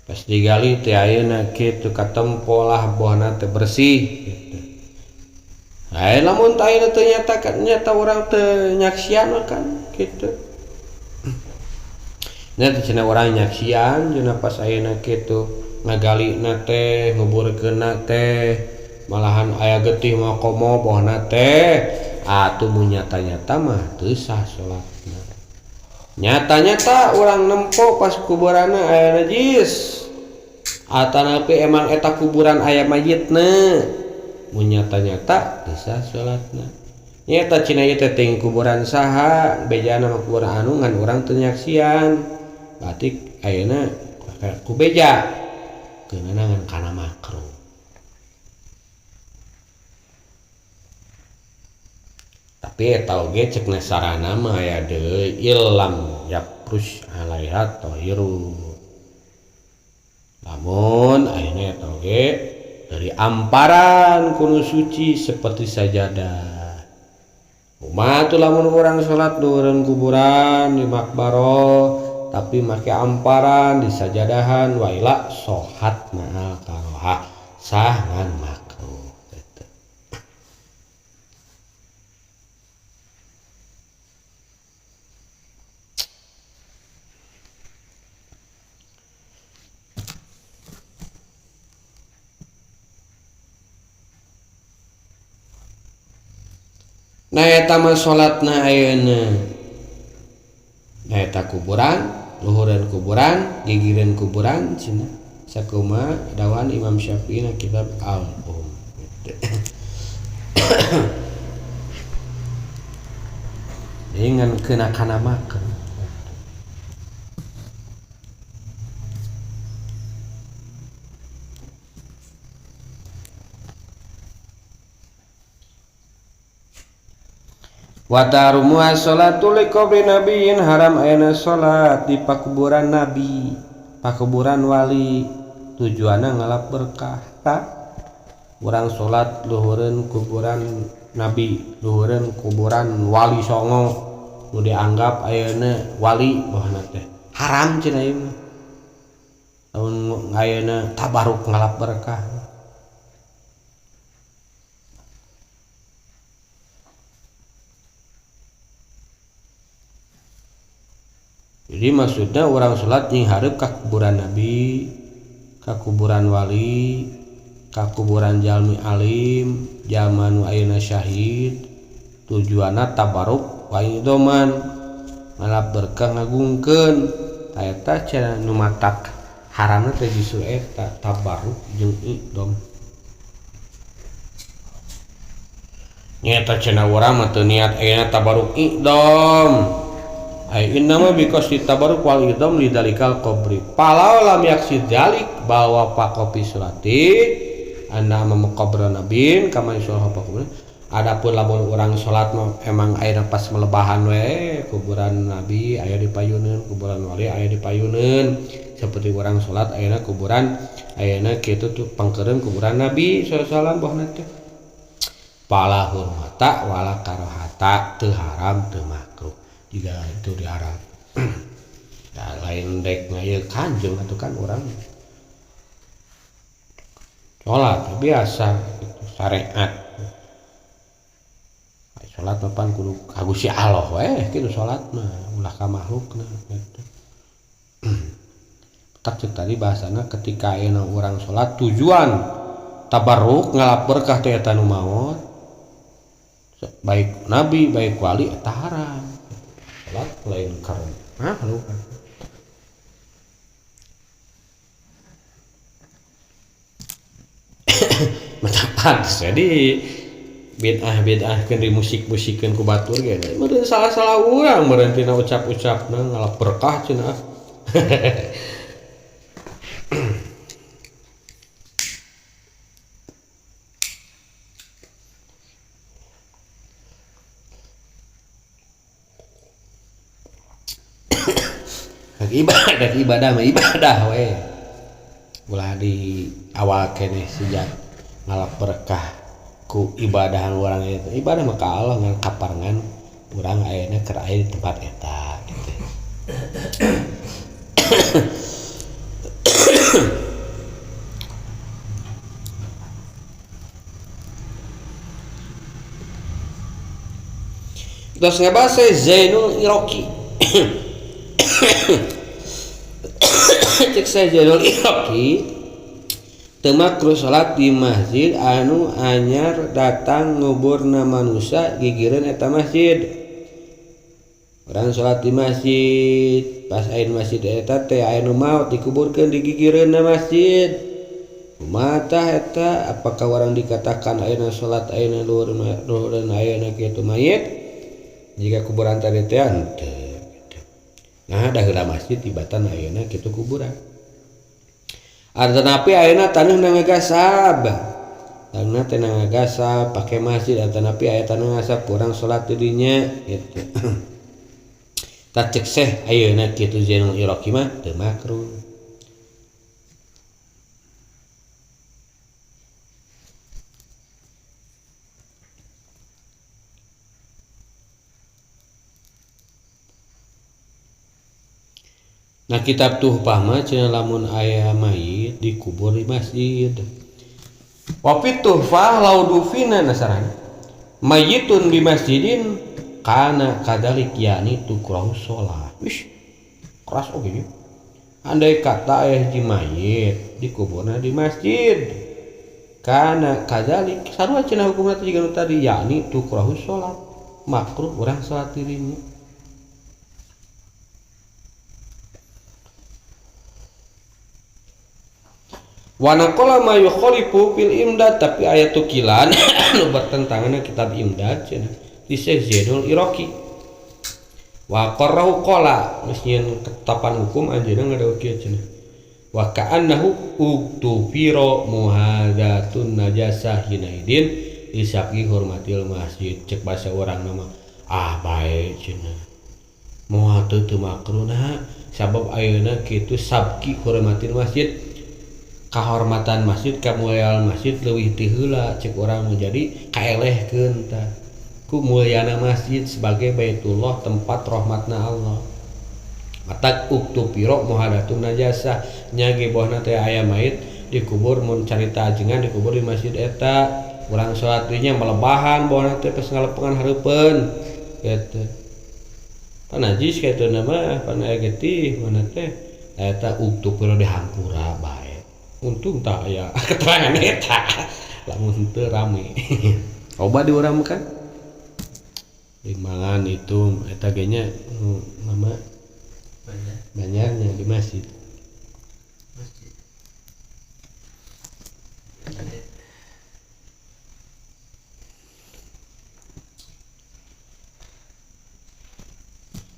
pas digali teh ayeuna kitu katempo lah bohna teh bersih gitu aya lamun teh ayeuna teu nyata urang teu nyaksian kan gitu nya cenah urang nyaksian jeung pas ayeuna kitu ngagali na teh nguburkeun teh malahan aya getih mah komo bohna teh atuh mun nyata-nyata mah teu sah salatna nyata-nyata urang nempo pas kuburanna aya najis atanapi emang eta kuburan aya mayitna mun nyata-nyata teu sah salatna nyata cenah ieu teh ting kuburan saha bejana mah kuburan anu ngan urang teu nyaksian berarti ayeuna ku beja keunangan kana makruh tapi eta oge cek sarana mah aya deui illam yakrus alaiha tahiru lamun ayeuna eta oge dari amparan kuno suci seperti sajadah umat lamun urang salat nuhurun kuburan di makbaro tapi make amparan di sajadahan waila sohat ma'al karoha sah ngan makruh gitu. Nah eta mah salatna ayeuna nah eta kuburan luhureun kuburan gigireun kuburan cenah sakumaha dawan Imam Syafi'i na kitab Al-Um dengan kena kana makan wa tarumu as-salatu li qabri nabiyyin haram ayeuna salat di pakuburan nabi pakuburan wali tujuanna ngalap berkah ta urang salat luhureun kuburan nabi luhureun kuburan wali songo nu dianggap ayeuna wali bahana teh haram cenah ieu mah ayeuna tabaruk ngalap berkah Jadi maksudnya orang salat nying hareup ka kuburan nabi, ka kuburan wali, ka kuburan jalmi alim, jalma nu ayeuna syahid, tujuanna tabaruk wa idoman, ngalap berkah ngagungkeun. Eta cenah nu matak haramna teh justru eta tabaruk jeung idom. Nyata cenah urang mah teu niat ayeuna tabaruk idom. Ai innama biqasdi tabaruk wal idom lidalikal qabri. Palau lam yaksid dalik bahwa faqopi surati anda mamaqabra nabin kama yusallahu faqobra. Adapun lamun urang salat mah emang ayeuna pas melebahan we kuburan nabi aya di payuneun, kuburan wali aya di payuneun. Seperti urang salat ayeuna kuburan ayeuna kitu tuh pangkeureun kuburan nabi sallallahu alaihi wasallam bahna teh. Pala hurmata wala karahata teu haram teu makruh. Jika itu diharap ya, lain dek ngaya kanjeng atau kan orang sholat biasa gitu, syariat sholat depan kudu kagusi Allah gitu sholat mah ulah ka makhlukna gitu. Tak cek tadi bahasana ketika euna orang sholat tujuan tabarruk ngalap berkah teh eta nu maot baik nabi baik wali eta haram. Salat lain karena lu kan matapan jadi bid'ah kan di musik-musikeun ku batur ge meureun salah-salah urang meureun tina ucap-ucapna ngalap berkah cenah. ibadah mah ibadah we ulah di awal keneh sejak ngalap berkah ku ibadahan urang eta ibadah mah ka Allah ngan kaparengan urang ayeuna keur aya di tempat eta gitu. Terus ngebahas Zainul Iraqi. Cek saya Zainul Iraqi teu makruh salat di masjid anu anyar datang nguburna manusia gigireun eta masjid. Urang salat di masjid pas aya masjid eta teh aya nu maot dikuburkeun di gigireunna masjid. Kumaha tah eta apakah urang dikatakan ayeuna salat ayeuna luhureun ayeuna kitu mayit jika kuburan tadi teh henteu. Nah dah heula masjid tibatan ayeuna kitu kuburan. Artana api ayeuna taneuh nangagasab. Taneuh teh nangagasab pake masjid artana api aya taneuh ngasab urang salat di dinya gitu. Tak cek seh ayeuna kitu Zainul Iraqi mah teu makruh. Nah kitab tuhfah mah cenah lamun aya mayit dikubur di masjid. Wa fit tuhfah laudufina nasaran. Mayitun di masjidin kana kadalik yani tukrahu shalah. Wis keras oge. Andai kata aya hiji mayit dikuburna di masjid. Kana kadalik sarua cenah hukumna teh jiga tadi yani tukrahu shalah. Makruh urang salat dirinya. Wanaqala ma yukhalifu fil imdad tapi ayat tukilan anu bertentangan kitab imdad cenah di Syekh Zainul Iraqi wa qarrahu qala misieun ketetapan hukum anjeunna ngadawuh kieu cenah wa ka'annahu uktufira muhadatun najasah hinaidin isaqi hormatil masjid cek bahasa urang nama bae cenah moal teu makruh nah sabab ayeuna kitu sabki hormatil masjid kahormatan masjid kamuliaan masjid leuwih ti heula cek urang menjadi kaelehkeun tah ku mulyana masjid sebagai baitullah tempat rahmatna Allah. Matak uktu piro muhadatun najasah nya ge bohna teh aya mayit dikubur mun carita ajengan dikubur di masjid eta urang salat dinya melebahan bohna teh geus ngalepengan hareupeun kitu. Najis kaituna mah pan aya getih mana teh eta uktu perlu dihampura bae. Untung tak aya keterangan eta. Lamun teu rame. Coba diurang kan. Dimangan itu eta ge nya mama banyarnya di masjid.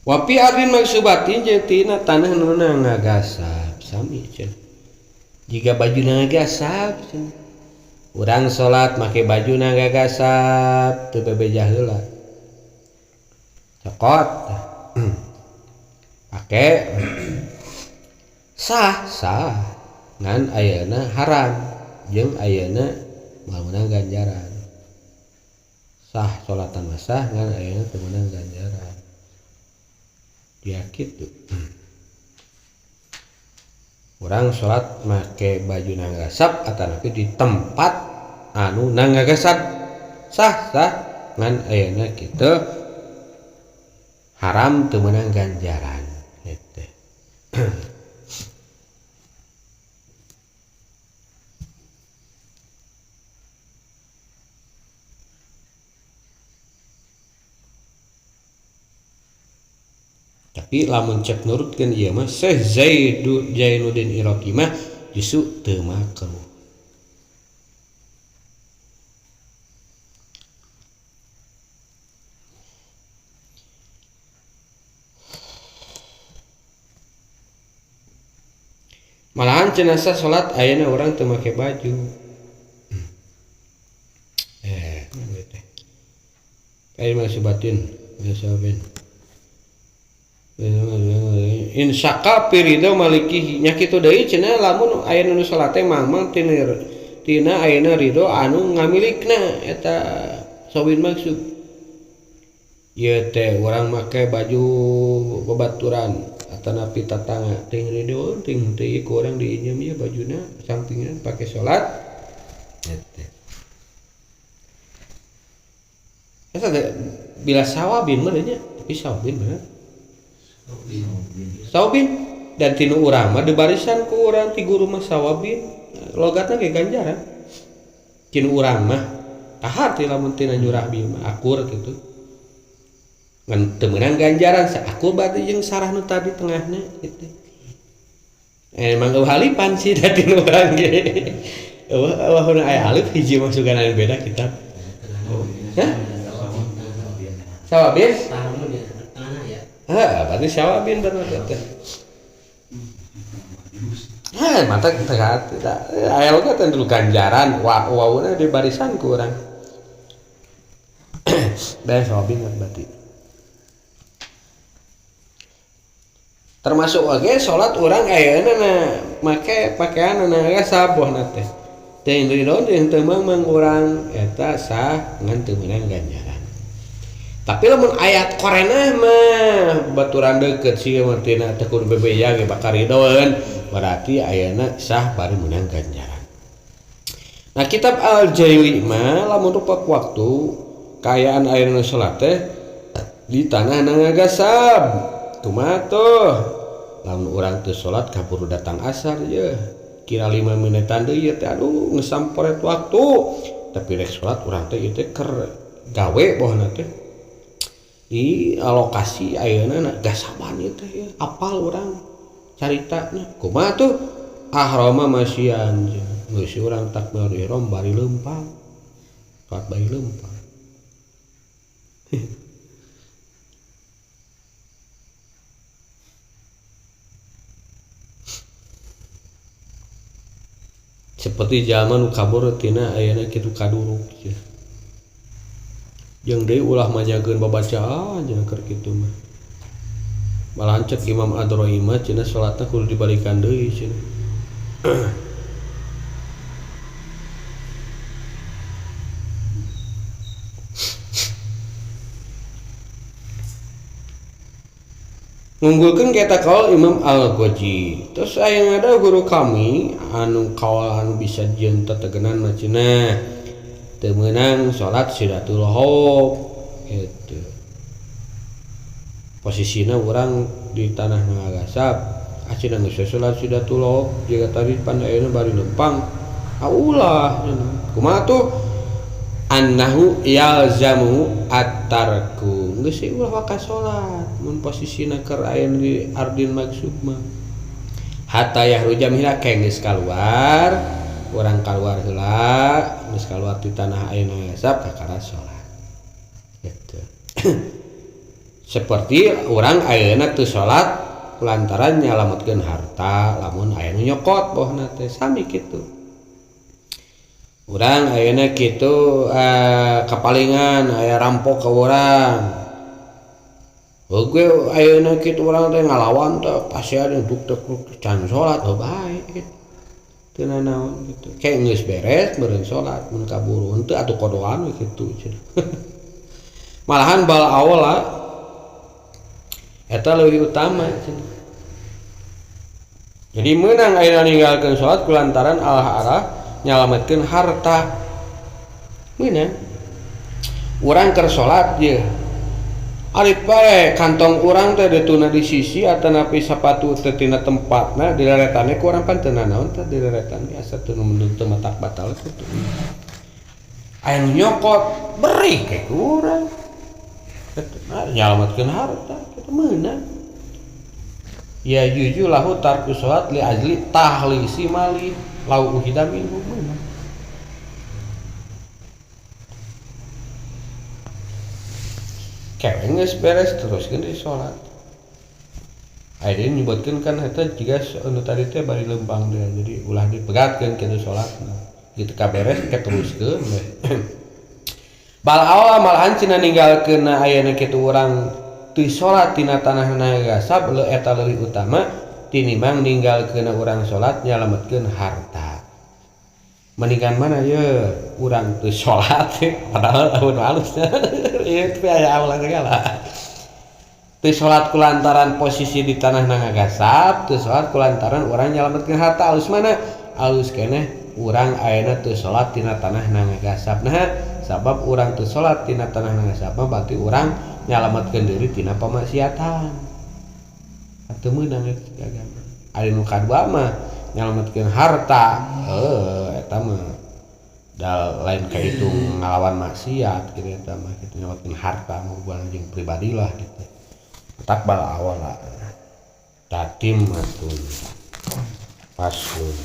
Wapi ardin maksubatin jetina tanah nuna ngagasap sami cenah. Jika baju ngagasap cenah. Urang salat make baju ngagasap teu bebejah heula. Cokot. Pake sah ngan ayeuna haram jeung ayeuna meunang ganjaran. Sah salatan sah ngan ayeuna teu meunang ganjaran. Ya gitu. Orang sholat make baju nanggasap atanapi di tempat anu nanggasap sah ngan ayeuna kitu haram teu meunang ganjaran gitu. Tapi lamun cek nurutkeun ieu mah Syekh Zainuddin Iraqi mah justru teu makruh. Malahan cenasa salat ayeuna urang teu make baju. Gitu. Ayo masih batin, biasa ben. Insaka pirido maliki nya kitu deui cenah lamun ayeuna nu salat teh mangmang tina ayeuna ridho anu ngamilikna eta sawin maksud. Ieu teh urang make baju babaturan atanapi tatangga ting ridho ting teu ku urang diinjem ieu bajuna sampingan pake salat eta. Eta bila sawabin mah nya tapi sawabin bener. Sawabin dan tinu urang mah dibarisan ku urang ti guru mah sawabin logatna ge ganjaran. Tinu urang mah tahar ti lamun tina nyurah bieu mah akur kitu. Ngan teu meunang ganjaran saakur berarti jeung sarah nu tadi tengahna kitu. Emang eueuh halipan sih da tinu urang ge. Eueuh aya alif hiji masukan anu beda kitab. Hah? Sawabin? Berarti sawabin bener teh. Mata teh aya oge teh ganjaran wauna di barisan ku urang. Da sawabin berarti. Termasuk oge salat urang ayeuna make pakaian anu sabohna teh. Teh ridho teu mang urang eta sah ngan teu meunang ganjaran. Tapi lamun ayat korena mah baturan deukeut sieu mah tina teh kudu bebeja ge bakal ridhoeun berarti ayeuna sah bari meunang ganjaran. Nah kitab Al-Jaili mah lamun rupa waktu kaayaan ayeuna salat teh di tanah nangagasab kumaha tuh lamun urang teu salat kaburu datang asar ye kira 5 menitan deui teh aduh geus samporet waktu tapi rek salat urang teh ieu teh keur gawe bohna teh di alokasi ayeuna gasaban ieu teh apal urang caritana kumaha tuh ahrama masyian geus urang takbir ihram bari leumpang salat bari leumpang seperti zaman nu kabur tina ayeuna kitu kaduruk jeung deui ulah manyageun babacaan cenah keur kitu mah. Malahan cek Imam Ad-Dharawi mah cenah salatna kudu dibalikan deui cenah. Ngunggulkeun kita kaul Imam Al-Ghazi. Terus aya ada guru kami anu kaul anu bisa jeung tetegenan mah cenah teu meunang salat sidatul haub gitu. posisina orang di tanah Nangagasap aceuna geus salat Sidatullah jiga tadi pan ayeuna bari lempang aulah kumaha tuh annahu yalzamu at-tarku geus ulah waka salat mun posisina keur aya di ardin maksud mah hatta yahruja mihla geus kaluar urang kaluar heula geus kaluar di tanah ayeuna Nangagasap kakara salat gitu. Seperti orang ayeuna teu salat lantaran nyalametkeun harta lamun aya nu nyokot bohna teh sami kitu. Urang ayeuna kitu kapalingan aya rampok ka urang. Oge ayeuna kitu urang teh ngalawan teh pasea duk can salat bae kitu. Teu nanaon kitu. Kayak geus beres beureun salat mun kaburu henteu atuh kodoan we kitu. Malahan bal aula eta leuwih utama jadi meunang ayeuna ninggalkeun salat kulantaran alah-alah nyalametkeun harta meunang urang keur salat ye ari bae kantong urang teh dituna di sisi atanapi sapatu teh tina tempatna direretane ku urang pan teu nanaon teh direretan asa teu menuntut matak batal kitu aya nu nyokot beri ke urang nyalametkeun harta kita meunang ya juju lahu tarku salat li ajli tahlisi mali lau uhida minhu meunang kewe geus beres teruskeun di salat aya deui nyebutkeun kan eta jiga anu tadi teh bari lempang teh jadi ulah dipegatkeun kitu salatna kitu kaberes keteruskeun bal awal malahan cina ninggalkeun ayeuna kitu urang teu salat tina tanah Nangagasap eta leuwih utama tinimbang ninggalkeun urang salat nyalametkeun harta. Mendingan mana ye urang teu salat padahal lamun halus ieu teh aya awal segala. Teu salat kulantaran posisi di tanah Nangagasap, teu salat kulantaran urang nyalametkeun harta alus mana? Alus keneh urang ayeuna teu salat tina tanah Nangagasap. Nah, sabab urang teu salat tina tanah Nangagasap berarti urang nyalametkeun diri tina pamaksiatan. Atuh meunang agama. Ari nu kadua mah nyalametkeun harta. Eta mah da lain kahitung ngalawan maksiat kitu eta mah kitu nyalametkeun harta mah hubungan jeung pribadilah kitu. Takbal awal tatim atun pasun